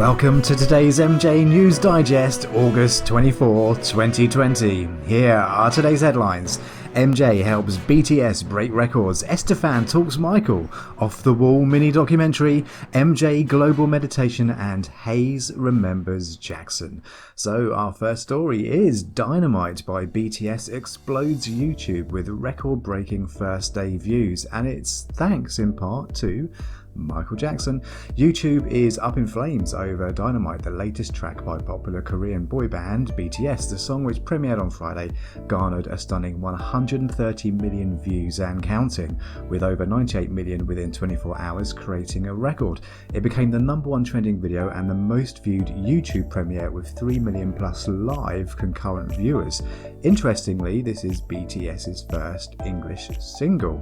Welcome to today's MJ News Digest, August 24, 2020. Here are today's headlines. MJ helps BTS break records. Estefan talks Michael. Off the Wall Mini Documentary. MJ Global Meditation, and Hayes remembers Jackson. So our first story is Dynamite by BTS explodes YouTube with record-breaking first day views, and it's thanks in part to Michael Jackson. YouTube is up in flames over Dynamite, the latest track by popular Korean boy band BTS. The song, which premiered on Friday, garnered a stunning 130 million views and counting, with over 98 million within 24 hours, creating a record. It became the #1 trending video and the most viewed YouTube premiere with 3 million plus live concurrent viewers. Interestingly, this is BTS's first English single.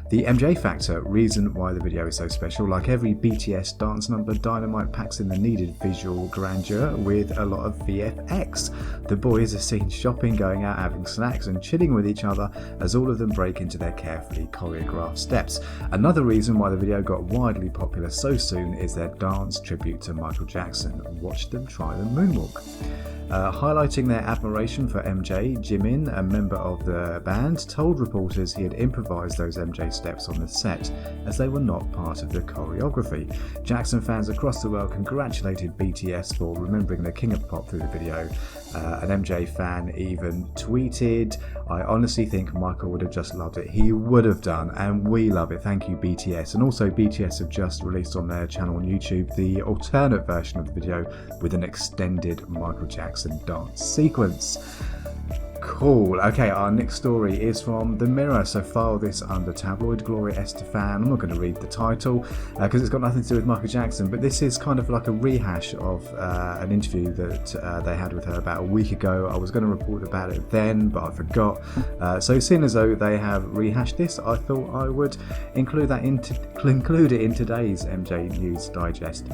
The MJ factor, reason why the video is so special. Like every BTS dance number, Dynamite packs in the needed visual grandeur with a lot of VFX. The boys are seen shopping, going out, having snacks and chilling with each other as all of them break into their carefully choreographed steps. Another reason why the video got widely popular so soon is their dance tribute to Michael Jackson. Watch them try the moonwalk. Highlighting their admiration for MJ, Jimin, a member of the band, told reporters he had improvised those MJ steps on the set as they were not part of the choreography. Jackson fans across the world congratulated BTS for remembering the King of Pop through the video. An MJ fan even tweeted, "I honestly think Michael would have just loved it. He would have done, and we love it. Thank you, BTS." And also BTS have just released on their channel on YouTube the alternate version of the video with an extended Michael Jackson dance sequence. Cool. Okay, our next story is from The Mirror, so file this under tabloid glory. Estefan. I'm not going to read the title because it's got nothing to do with Michael Jackson, but this is kind of like a rehash of an interview that they had with her about a week ago. I was going to report about it then, but I forgot. So seeing as though they have rehashed this, I thought I would include it in today's MJ News Digest.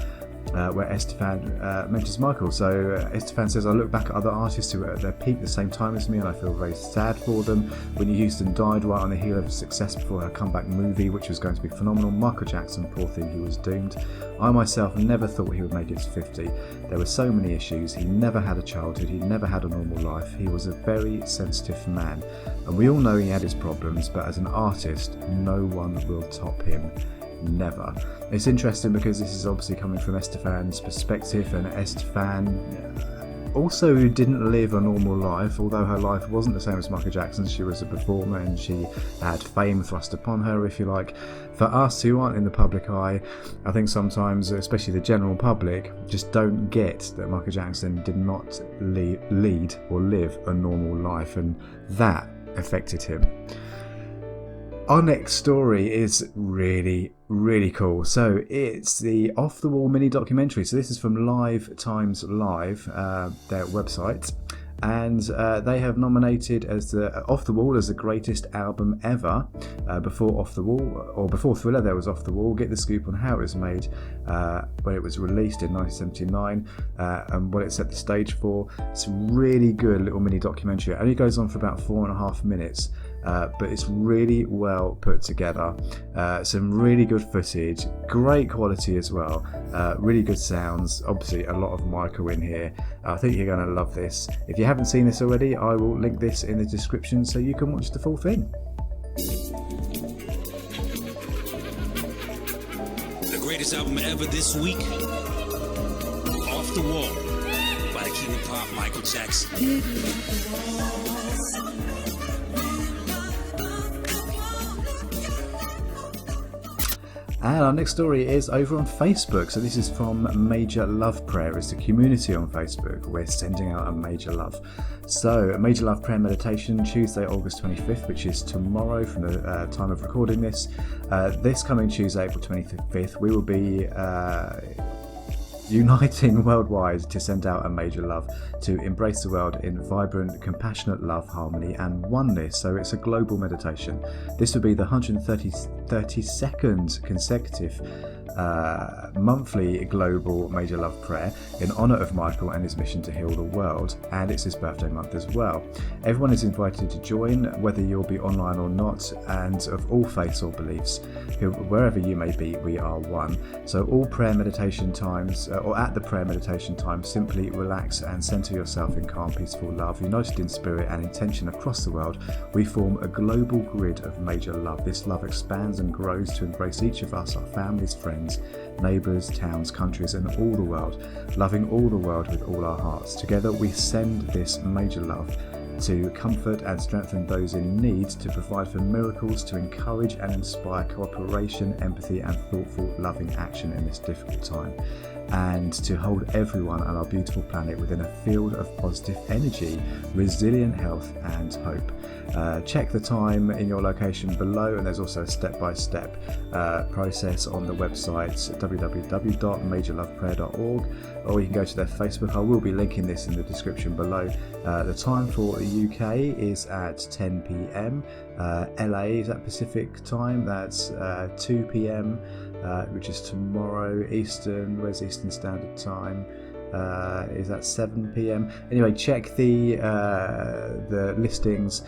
Where Estefan mentions Michael. So Estefan says, "I look back at other artists who were at their peak at the same time as me and I feel very sad for them. Whitney Houston died right on the heel of success before her comeback movie, which was going to be phenomenal. Michael Jackson, poor thing, he was doomed. I myself never thought he would make it to 50. There were so many issues. He never had a childhood. He never had a normal life. He was a very sensitive man. And we all know he had his problems, but as an artist, no one will top him. Never." It's interesting because this is obviously coming from Estefan's perspective, and Estefan also didn't live a normal life. Although her life wasn't the same as Michael Jackson's, she was a performer and she had fame thrust upon her, if you like. For us who aren't in the public eye, I think sometimes, especially the general public, just don't get that Michael Jackson did not lead or live a normal life, and that affected him. Our next story is really cool. So it's the Off the Wall Mini Documentary. So this is from Live Times Live, their website, and they have nominated as the Off the Wall as the greatest album ever. Before Off the Wall, or before Thriller, there was Off the Wall. Get the scoop on how it was made when it was released in 1979 and what it set the stage for. It's a really good little mini documentary. It only goes on for about 4.5 minutes. But it's really well put together. Some really good footage, great quality as well, really good sounds, obviously a lot of Michael in here. I think you're going to love this. If you haven't seen this already, I will link this in the description so you can watch the full thing. The greatest album ever this week, Off the Wall by the King of Pop, Michael Jackson. And our next story is over on Facebook. So this is from Major Love Prayer. It's a community on Facebook. We're sending out a major love. So a major love prayer meditation, Tuesday, August 25th, which is tomorrow from the time of recording this. This coming Tuesday, April 25th, we will be uniting worldwide to send out a major love to embrace the world in vibrant, compassionate love, harmony and oneness. So it's a global meditation. This will be the 130th 32nd consecutive monthly global Major Love Prayer in honour of Michael and his mission to heal the world, and it's his birthday month as well. Everyone is invited to join, whether you'll be online or not, and of all faiths or beliefs. Wherever you may be, we are one. So all prayer meditation times, or at the prayer meditation time, simply relax and centre yourself in calm, peaceful love. United in spirit and intention across the world, we form a global grid of major love. This love expands and grows to embrace each of us, our families, friends, neighbours, towns, countries, and all the world, loving all the world with all our hearts. Together we send this major love to comfort and strengthen those in need, to provide for miracles, to encourage and inspire cooperation, empathy, and thoughtful, loving action in this difficult time, and to hold everyone on our beautiful planet within a field of positive energy, resilient health, and hope. Check the time in your location below, and there's also a step-by-step process on the website www.majorloveprayer.org, or you can go to their Facebook. I will be linking this in the description below. The time for the UK is at 10 p.m. LA is at Pacific time, that's 2 p.m. Which is tomorrow. Eastern, where's Eastern Standard Time? Is at 7 p.m. Anyway, check the listings,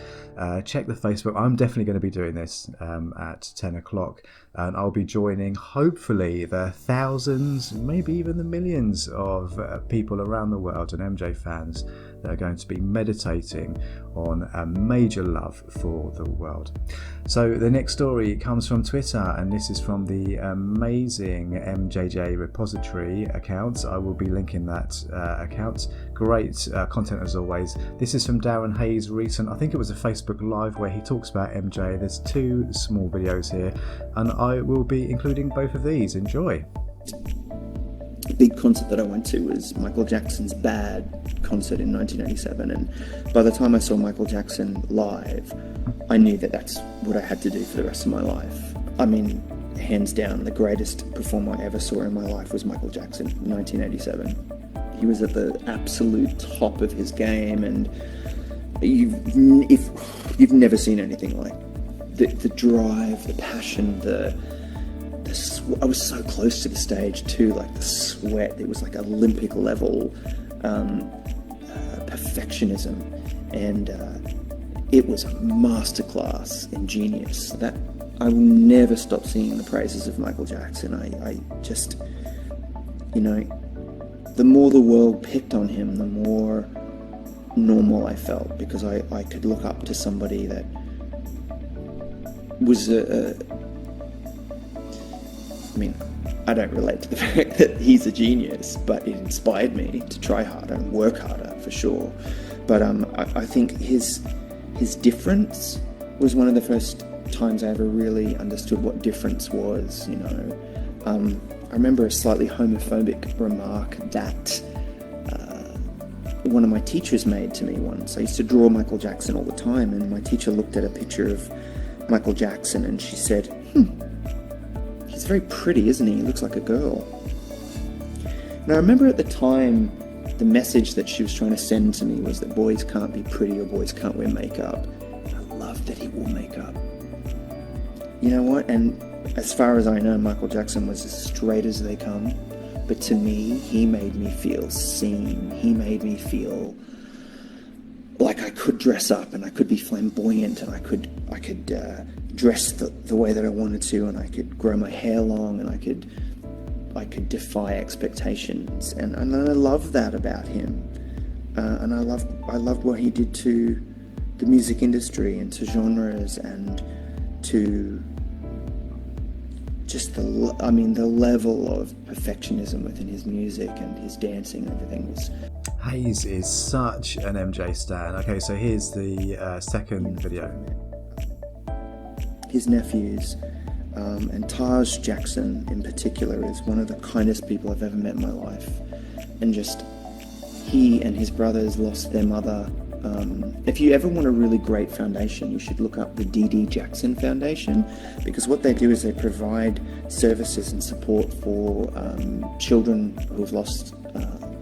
check the Facebook. I'm definitely going to be doing this at 10 o'clock, and I'll be joining hopefully the thousands, maybe even the millions of people around the world and MJ fans that are going to be meditating on a major love for the world. So the next story comes from Twitter, and this is from the amazing MJJRepository account. I will be linking that account. Great content as always. This is from Daren Hayes' recent, I think it was a Facebook Live, where he talks about MJ. There's 2 small videos here, and I will be including both of these. Enjoy. The big concert that I went to was Michael Jackson's Bad concert in 1987, and by the time I saw Michael Jackson live, I knew that that's what I had to do for the rest of my life. I mean, hands down, the greatest performer I ever saw in my life was Michael Jackson in 1987. He was at the absolute top of his game, and if you've never seen anything like the drive, the passion, I was so close to the stage too, like the sweat, it was like Olympic level perfectionism, and it was a masterclass in genius. That I will never stop singing the praises of Michael Jackson. I just, the more the world picked on him, the more normal I felt, because I could look up to somebody that was I don't relate to the fact that he's a genius, but it inspired me to try harder and work harder, for sure. But I think his difference was one of the first times I ever really understood what difference was, I remember a slightly homophobic remark that one of my teachers made to me once. I used to draw Michael Jackson all the time, and my teacher looked at a picture of Michael Jackson and she said, he's very pretty, isn't he? He looks like a girl. And I remember at the time, the message that she was trying to send to me was that boys can't be pretty or boys can't wear makeup. I love that he wore makeup. You know what? And as far as I know, Michael Jackson was as straight as they come. But to me, he made me feel seen. He made me feel like I could dress up and I could be flamboyant and I could dress the way that I wanted to, and I could grow my hair long, and I could defy expectations, and I love that about him, and I loved what he did to the music industry and to genres and to just the level of perfectionism within his music and his dancing and everything was. Hayes is such an MJ stan. Okay, so here's the second video. His nephews, and Taj Jackson in particular, is one of the kindest people I've ever met in my life. And just, he and his brothers lost their mother. If you ever want a really great foundation, you should look up the D.D. Jackson Foundation, because what they do is they provide services and support for children who've lost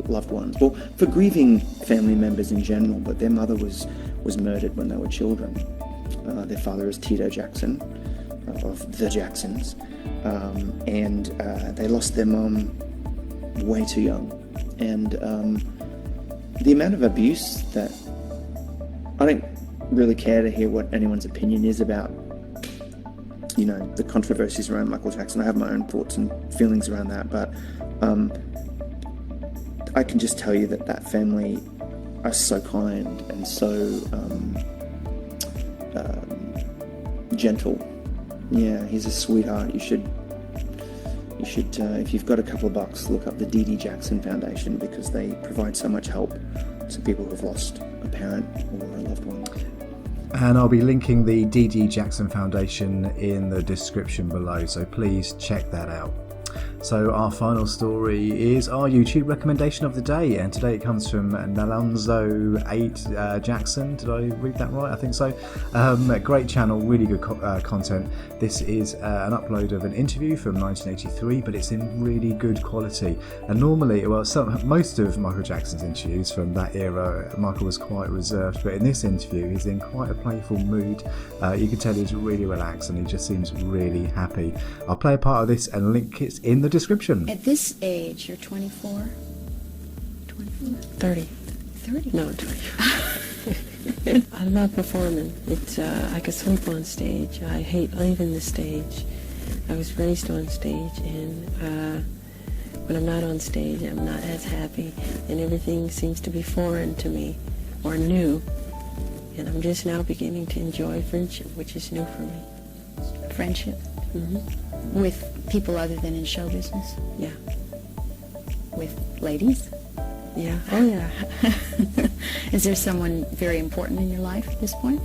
loved ones. Well, for grieving family members in general, but their mother was murdered when they were children. Their father is Tito Jackson, of the Jacksons, and they lost their mum way too young. And the amount of abuse that I don't really care to hear what anyone's opinion is about, you know, the controversies around Michael Jackson. I have my own thoughts and feelings around that, but I can just tell you that that family are so kind and so gentle. Yeah, he's a sweetheart. You should, if you've got a couple of bucks, look up the Dee Dee Jackson Foundation, because they provide so much help to people who've lost a parent or a loved one. And I'll be linking the Dee Dee Jackson Foundation in the description below, so please check that out. So our final story is our YouTube recommendation of the day, and today it comes from Nalonzo8 Jackson. Did I read that right? I think so. Great channel, really good content. This is an upload of an interview from 1983, but it's in really good quality. And normally, well, most of Michael Jackson's interviews from that era, Michael was quite reserved, but in this interview he's in quite a playful mood. You can tell he's really relaxed and he just seems really happy. I'll play a part of this and link it in the description. At this age, you're 24? 24? 30. 30? No, 20. I love performing. It's I could sleep on stage. I hate leaving the stage. I was raised on stage, and when I'm not on stage, I'm not as happy, and everything seems to be foreign to me or new. And I'm just now beginning to enjoy friendship, which is new for me. Friendship? Mm-hmm. With people other than in show business? Yeah. With ladies? Yeah. Oh, yeah. Is there someone very important in your life at this point?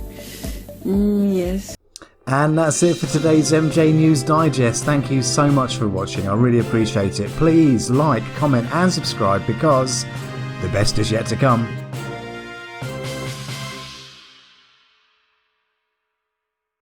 Yes. And that's it for today's MJ News Digest. Thank you so much for watching. I really appreciate it. Please like, comment and subscribe, because the best is yet to come.